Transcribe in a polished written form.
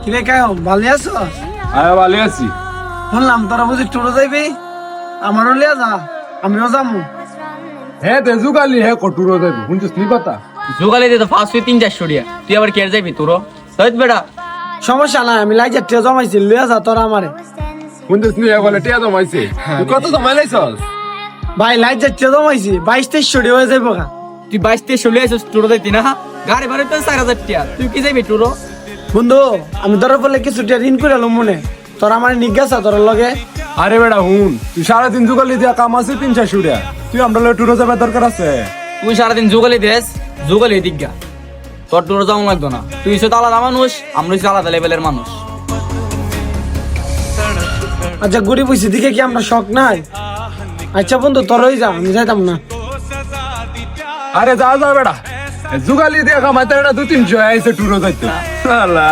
কিরে কায় ভালো আছো? আয় ভালো আছি। শুনলাম তোরা বুঝি টুরে যাইবি, আমারও লিয়া যা, আমিও যাবো। হ্যাঁ তে জুগালি হ্যাঁ কটুরো দেবো শুনছিস নি কথা? জোগালি দিয়ে তো ফার্স্ট 3-400 টাকা, তুই আবার কে যাবি তোরও সৈত বেটা। সমস্যা নাই, আমি লাইজার টিয়া জমাইছি, লিয়া যা তোরা আমারে। শুনছিস নি বলে টিয়া জমাইছে, তুই কত জমাইলাইছস? ভাই লাইজার টিয়া জমাইছি 22-2300 টাকা হয়ে যাইব গা। তুই 22-2300 লিয়ে আসছিস টুরো যাইতি না? গাড়ি ভাড়া তো 4000 টাকা, তুই কি যাবি টুরো? বন্ধু আমি তোর বলে কিছু টিয়া ঋণ করে এলাম মনে, তোরা আমার নিজ্ঞাসা তোর লগে। আরে বেটা হুন, তুই সারাদিন জুগালি দিয়া কাম আছে 300-400 টাকা, তুই আমরা লগে টুরো যাবার দরকার আছে? তুই সারাদিন জোগালি দেস, জোগালি দিগা তোর টুরো যাওয়া লাগতো না। তুই হচ্ছে আলাদা মানুষ, আমরা হচ্ছে আলাদা লেভেলের মানুষ। আচ্ছা গরিব হয়েছি দিকে কি আমরা শখ নাই? আচ্ছা বন্ধু তোরই যা, আমি যাইতাম না। আরে যা যা বেটা, জুগালি দিয়া কামাইতে 200-300 আইছে টুরো যাইতে। আল্লাহ